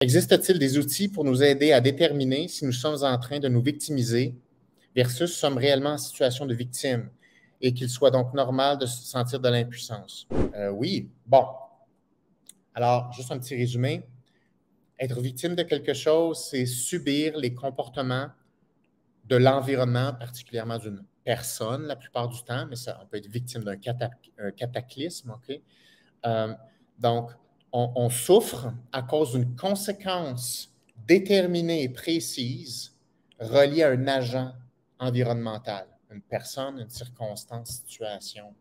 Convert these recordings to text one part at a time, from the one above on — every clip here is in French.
Existe-t-il des outils pour nous aider à déterminer si nous sommes en train de nous victimiser versus sommes réellement en situation de victime et qu'il soit donc normal de se sentir de l'impuissance? Oui. Bon. Alors, juste un petit résumé. Être victime de quelque chose, c'est subir les comportements de l'environnement, particulièrement d'une personne la plupart du temps, mais ça, on peut être victime d'un cataclysme, OK? Donc, on souffre à cause d'une conséquence déterminée et précise reliée à un agent environnemental, une personne, une circonstance, situation,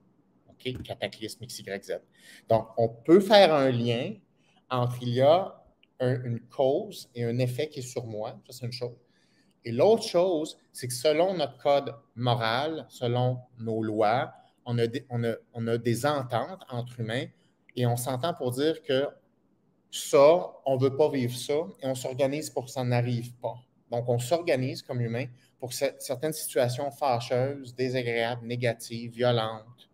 OK? Cataclysme X, Y, Z. Donc, on peut faire un lien entre il y a une cause et un effet qui est sur moi, ça c'est une chose. Et l'autre chose, c'est que selon notre code moral, selon nos lois, on a des ententes entre humains et on s'entend pour dire que ça, on ne veut pas vivre ça et on s'organise pour que ça n'arrive pas. Donc, on s'organise comme humain pour que certaines situations fâcheuses, désagréables, négatives, violentes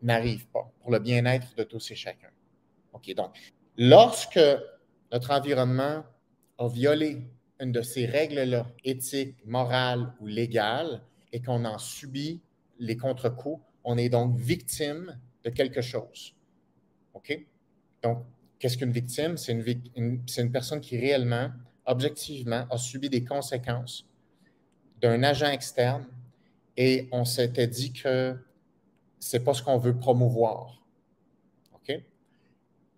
n'arrivent pas pour le bien-être de tous et chacun. OK, donc, lorsque notre environnement a violé une de ces règles-là, éthiques, morales ou légales, et qu'on en subit les contre-coups, on est donc victime de quelque chose. OK? Donc, qu'est-ce qu'une victime? C'est une personne qui réellement, objectivement, a subi des conséquences d'un agent externe et on s'était dit que ce n'est pas ce qu'on veut promouvoir. OK?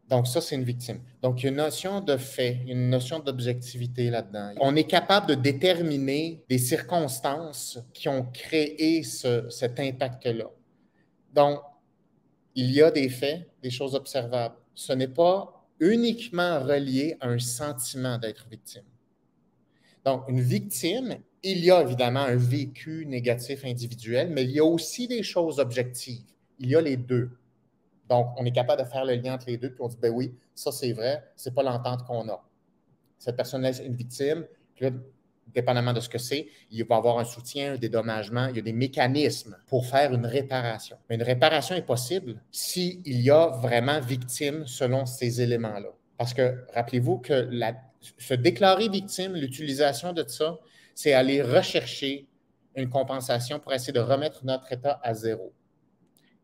Donc, ça, c'est une victime. Donc, il y a une notion de fait, une notion d'objectivité là-dedans. On est capable de déterminer des circonstances qui ont créé cet impact-là. Donc, il y a des faits, des choses observables. Ce n'est pas uniquement relié à un sentiment d'être victime. Donc, une victime, il y a évidemment un vécu négatif individuel, mais il y a aussi des choses objectives. Il y a les deux. Donc, on est capable de faire le lien entre les deux, puis on dit, ben oui, ça c'est vrai, c'est pas l'entente qu'on a. Cette personne-là est une victime, puis là, dépendamment de ce que c'est, il va y avoir un soutien, un dédommagement, il y a des mécanismes pour faire une réparation. Mais une réparation est possible s'il y a vraiment victime selon ces éléments-là. Parce que, rappelez-vous que se déclarer victime, l'utilisation de ça, c'est aller rechercher une compensation pour essayer de remettre notre état à zéro.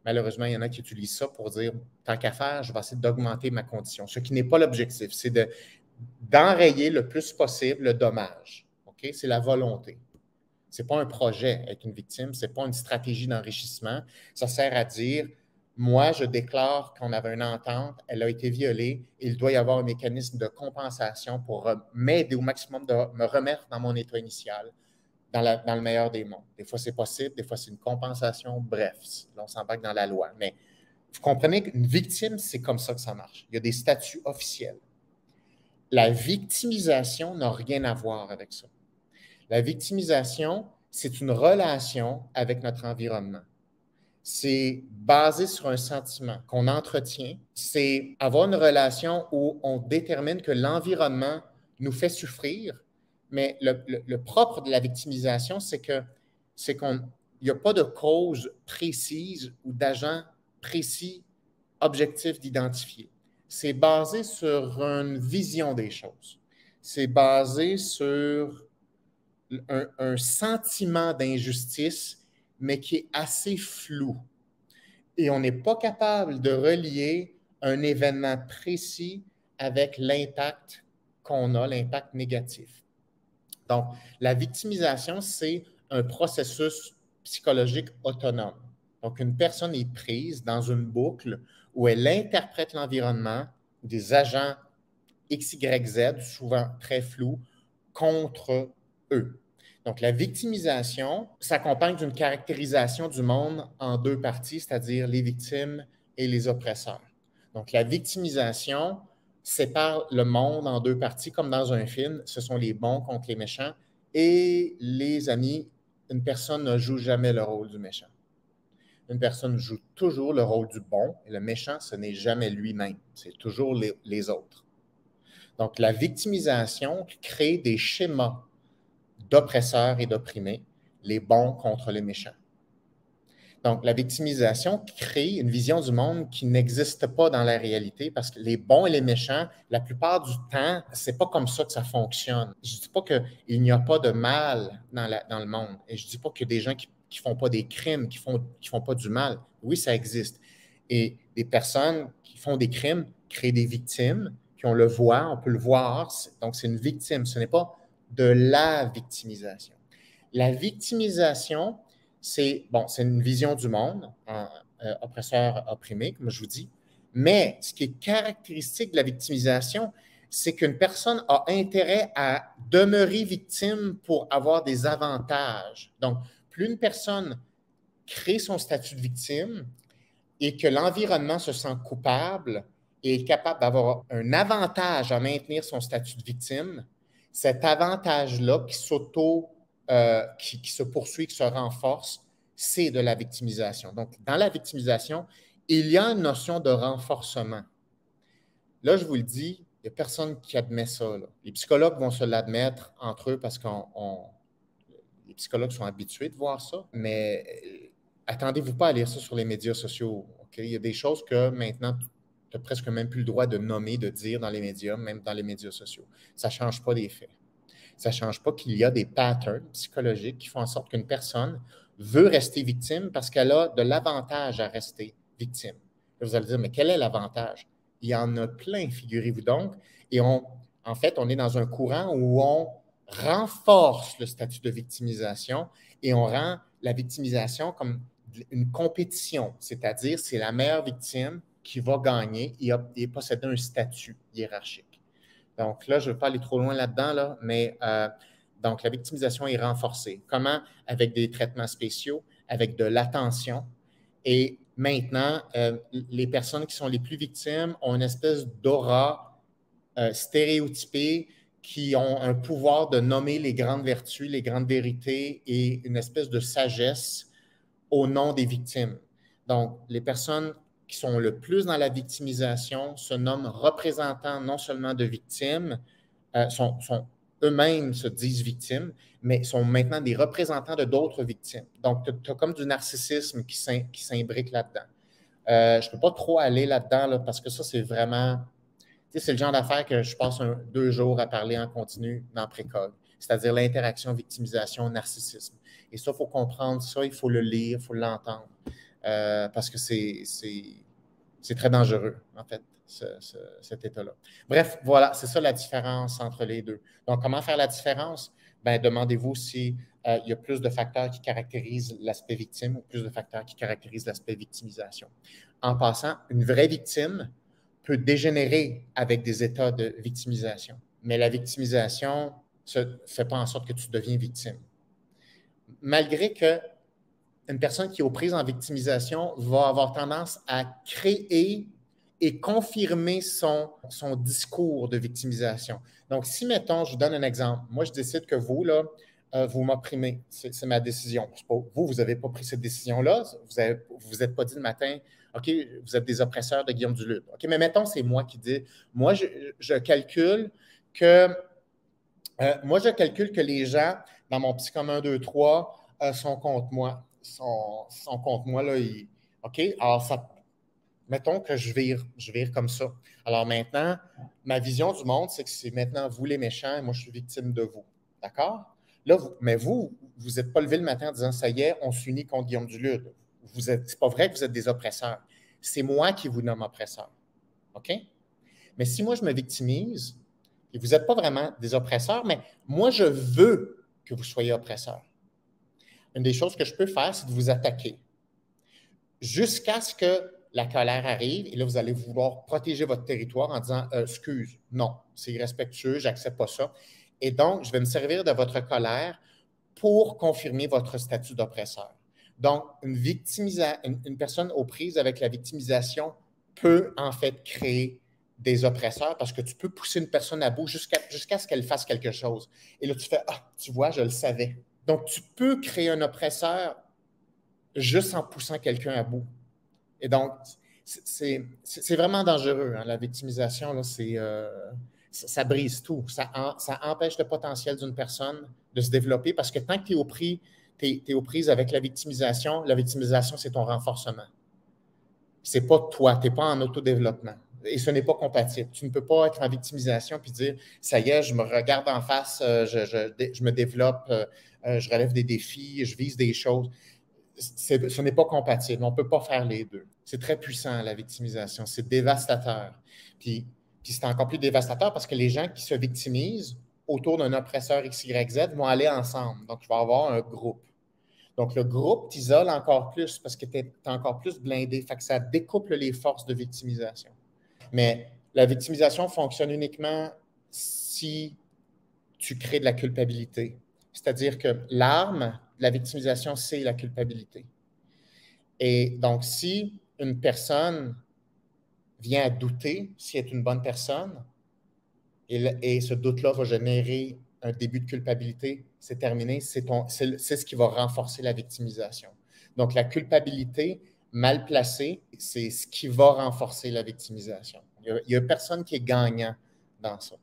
Malheureusement, il y en a qui utilisent ça pour dire, tant qu'à faire, je vais essayer d'augmenter ma condition. Ce qui n'est pas l'objectif, c'est d'enrayer le plus possible le dommage. Okay? C'est la volonté. Ce n'est pas un projet être une victime, ce n'est pas une stratégie d'enrichissement. Ça sert à dire, moi, je déclare qu'on avait une entente, elle a été violée, il doit y avoir un mécanisme de compensation pour m'aider au maximum de me remettre dans mon état initial. Dans le meilleur des mondes. Des fois, c'est possible, des fois, c'est une compensation. Bref, là, on s'embarque dans la loi. Mais vous comprenez qu'une victime, c'est comme ça que ça marche. Il y a des statuts officiels. La victimisation n'a rien à voir avec ça. La victimisation, c'est une relation avec notre environnement. C'est basé sur un sentiment qu'on entretient. C'est avoir une relation où on détermine que l'environnement nous fait souffrir. Mais le propre de la victimisation, c'est qu'il n'y a pas de cause précise ou d'agent précis, objectif d'identifier. C'est basé sur une vision des choses. C'est basé sur un sentiment d'injustice, mais qui est assez flou. Et on n'est pas capable de relier un événement précis avec l'impact qu'on a, l'impact négatif. Donc, la victimisation, c'est un processus psychologique autonome. Donc, une personne est prise dans une boucle où elle interprète l'environnement, des agents X, Y, Z, souvent très flous, contre eux. Donc, la victimisation s'accompagne d'une caractérisation du monde en deux parties, c'est-à-dire les victimes et les oppresseurs. Donc, la victimisation sépare le monde en deux parties, comme dans un film. Ce sont les bons contre les méchants. Et les amis, une personne ne joue jamais le rôle du méchant. Une personne joue toujours le rôle du bon, et le méchant, ce n'est jamais lui-même, c'est toujours les autres. Donc, la victimisation crée des schémas d'oppresseurs et d'opprimés, les bons contre les méchants. Donc, la victimisation crée une vision du monde qui n'existe pas dans la réalité parce que les bons et les méchants, la plupart du temps, c'est pas comme ça que ça fonctionne. Je dis pas qu'il n'y a pas de mal dans le monde et je dis pas qu'il y a des gens qui font pas des crimes, qui font pas du mal. Oui, ça existe. Et des personnes qui font des crimes créent des victimes, puis on le voit, on peut le voir. Donc, c'est une victime. Ce n'est pas de la victimisation. La victimisation, c'est une vision du monde, oppresseur-opprimé, comme je vous dis. Mais ce qui est caractéristique de la victimisation, c'est qu'une personne a intérêt à demeurer victime pour avoir des avantages. Donc, plus une personne crée son statut de victime et que l'environnement se sent coupable et est capable d'avoir un avantage à maintenir son statut de victime, cet avantage-là qui se poursuit, qui se renforce, c'est de la victimisation. Donc, dans la victimisation, il y a une notion de renforcement. Là, je vous le dis, il n'y a personne qui admet ça. Là. Les psychologues vont se l'admettre entre eux parce que les psychologues sont habitués de voir ça, mais attendez-vous pas à lire ça sur les médias sociaux. Okay? Il y a des choses que maintenant, tu n'as presque même plus le droit de nommer, de dire dans les médias, même dans les médias sociaux. Ça ne change pas des faits. Ça ne change pas qu'il y a des patterns psychologiques qui font en sorte qu'une personne veut rester victime parce qu'elle a de l'avantage à rester victime. Là, vous allez dire, mais quel est l'avantage? Il y en a plein, figurez-vous donc. Et en fait, on est dans un courant où on renforce le statut de victimisation et on rend la victimisation comme une compétition, c'est-à-dire c'est la meilleure victime qui va gagner et posséder un statut hiérarchique. Donc là, je ne veux pas aller trop loin là-dedans, là, mais donc la victimisation est renforcée. Comment? Avec des traitements spéciaux, avec de l'attention. Et maintenant, les personnes qui sont les plus victimes ont une espèce d'aura stéréotypée qui ont un pouvoir de nommer les grandes vertus, les grandes vérités et une espèce de sagesse au nom des victimes. Donc, les personnes qui sont le plus dans la victimisation se nomment représentants non seulement de victimes, sont eux-mêmes se disent victimes, mais sont maintenant des représentants de d'autres victimes. Donc, tu as comme du narcissisme qui s'imbrique là-dedans. Je ne peux pas trop aller là-dedans là, parce que ça, c'est vraiment... Tu sais, c'est le genre d'affaires que je passe 2 jours à parler en continu dans Précog, c'est-à-dire l'interaction victimisation-narcissisme. Et ça, il faut comprendre ça, il faut le lire, il faut l'entendre, parce que c'est très dangereux, en fait, cet état-là. Bref, voilà, c'est ça la différence entre les deux. Donc, comment faire la différence? Bien, demandez-vous si il y a plus de facteurs qui caractérisent l'aspect victime ou plus de facteurs qui caractérisent l'aspect victimisation. En passant, une vraie victime peut dégénérer avec des états de victimisation. Mais la victimisation ne fait pas en sorte que tu deviens victime. Malgré que une personne qui est aux prises en victimisation va avoir tendance à créer et confirmer son discours de victimisation. Donc, si, mettons, je vous donne un exemple. Moi, je décide que vous, là, vous m'opprimez. C'est ma décision. Vous n'avez pas pris cette décision-là. Vous êtes pas dit le matin, OK, vous êtes des oppresseurs de Guillaume Duluth. OK, mais mettons, c'est moi qui dis, moi, je calcule que les gens, dans mon petit commun 2, 3, sont contre moi. Sont contre moi, là. OK, alors mettons que je vire comme ça. Alors maintenant, ma vision du monde, c'est que c'est maintenant vous les méchants et moi, je suis victime de vous. D'accord? Là, mais vous n'êtes pas levé le matin en disant, ça y est, on s'unit contre Guillaume Duluth. C'est pas vrai que vous êtes des oppresseurs. C'est moi qui vous nomme oppresseur. OK? Mais si moi, je me victimise, et vous n'êtes pas vraiment des oppresseurs, mais moi, je veux que vous soyez oppresseurs. Une des choses que je peux faire, c'est de vous attaquer jusqu'à ce que la colère arrive et là, vous allez vouloir protéger votre territoire en disant excuse, non, c'est irrespectueux, je n'accepte pas ça. Et donc, je vais me servir de votre colère pour confirmer votre statut d'oppresseur. Donc, une personne aux prises avec la victimisation peut en fait créer des oppresseurs parce que tu peux pousser une personne à bout jusqu'à ce qu'elle fasse quelque chose. Et là, tu fais ah, tu vois, je le savais. Donc, tu peux créer un oppresseur juste en poussant quelqu'un à bout. Et donc, c'est vraiment dangereux, hein, la victimisation, là, ça brise tout. Ça empêche le potentiel d'une personne de se développer parce que tant que tu es tu es aux prises avec la victimisation, c'est ton renforcement. C'est pas toi, tu n'es pas en autodéveloppement. Et ce n'est pas compatible. Tu ne peux pas être en victimisation puis dire, ça y est, je me regarde en face, je me développe, je relève des défis, je vise des choses. Ce n'est pas compatible. On ne peut pas faire les deux. C'est très puissant, la victimisation. C'est dévastateur. Puis c'est encore plus dévastateur parce que les gens qui se victimisent autour d'un oppresseur X, Y, Z vont aller ensemble. Donc, il va y avoir un groupe. Donc, le groupe t'isole encore plus parce que tu es encore plus blindé. Fait que ça découple les forces de victimisation. Mais la victimisation fonctionne uniquement si tu crées de la culpabilité. C'est-à-dire que l'arme de la victimisation, c'est la culpabilité. Et donc, si une personne vient à douter si elle est une bonne personne, et ce doute-là va générer un début de culpabilité, c'est terminé, c'est ce qui va renforcer la victimisation. Donc, la culpabilité mal placée, c'est ce qui va renforcer la victimisation. Il n'y a personne qui est gagnant dans ça.